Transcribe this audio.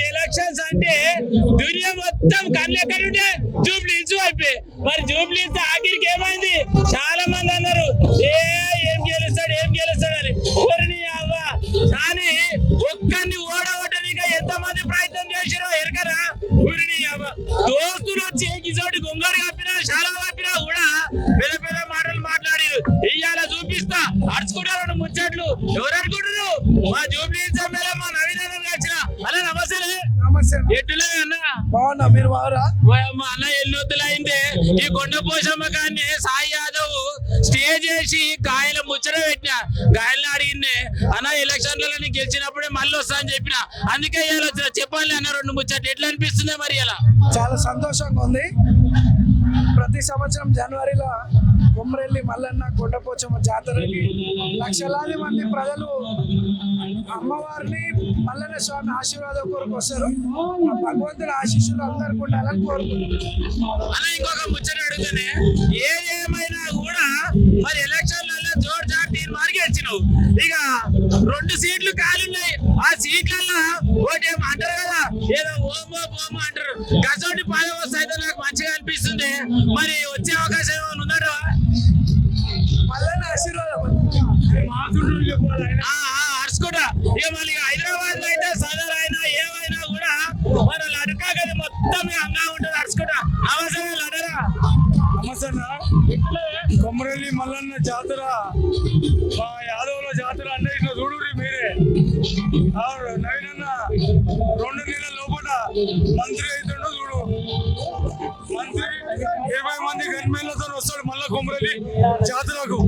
Elections అంటే దునియా మొత్తం కళ్ళెక్కడుంటే జూబ్లీస్ అయిపోయి మరి జూబ్లీస్ ఆఖరికి ఏమైంది? చాలా మంది అన్నారు ఏం గెలుస్తాడు అని కానీ ఒక్కరిని ఓడగొట్టడానికి ఎంతమంది ప్రయత్నం చేశారో ఎరకరా? ఊరిని దోస్తులు వచ్చి గిజోటి గొంగడు కప్పినా చాలా కప్పినా కూడా పెద్ద పెద్ద మాటలు మాట్లాడారు. ఇవాళ చూపిస్తా అడుచుకుంటారు ముచ్చట్లు. ఎవరు అనుకుంటారు? మా జూబ్లీస్ ఎమ్మెల్యే మా నవీన్ వచ్చిన అలా నమస్తే ఎట్టులే అన్న బాగున్నా, మీరు బాగురా? మా అన్న ఎన్నొద్దులైందే ఈ కొండ పోషమ్మ కానీ సాయి యాదవ్ స్టే చేసి గాయల ముచ్చట పెట్టిన గాయలను అడిగిందే అన్న ఎలక్షన్లలో గెలిచినప్పుడే మళ్ళీ వస్తా అని చెప్పిన. అందుకే వచ్చిన చెప్పాలి అన్న రెండు ముచ్చట ఎట్లా అనిపిస్తుంది మరి? ఇలా చాలా సంతోషంగా ఉంది. ప్రతి సంవత్సరం జనవరిలో కొమరెల్లి మల్లన్న కొండపోచమ్మ జాతరకి లక్షలాది మంది ప్రజలు అమ్మవారిని మల్లన్న స్వామి ఆశీర్వాదం కొరకు వస్తారు. భగవంతుడి ఆశీస్సులు అందరికి ఉండాలని కోరుకుంటున్నాను. అలా ఇంకొక ముచ్చట అడుగుతానే, ఏమైనా కూడా మరి ఎలక్షన్లలో జోర్ జార్ తీర్మానం గెలిచినావు. ఇక 2 సీట్లు కాలున్నాయి. ఆ సీట్లలో ఒకటి అంటారు కదా ఏదో ఓమో బోమో అంటారు. గసోటి పదవి వస్తే నాకు మంచిగా అనిపిస్తుంది. మరి వచ్చే అవకాశం ఏమైనా ఉందా? మల్లన్న ఆశీర్వాదం అరుచుకుంటా. ఇక మళ్ళీ హైదరాబాద్ లో అయితే సదర్ అయినా ఏమైనా కూడా మన లడకా కదా మొత్తం అంగా ఉంటుంది. అరుచుకుంటా అవసరం లడరా కొమరెల్లి మల్లన్న జాతర మా యాదవుల జాతర అంటే ఇట్లా చూడుర్రి మీరే. నవీనన్న 2 నెలల లోపల మంత్రి అవుతుండో చూడు. మంత్రి 20 మంది గన్మెన్లతో వస్తాడు మళ్ళా కొమరెల్లి జాతరకు.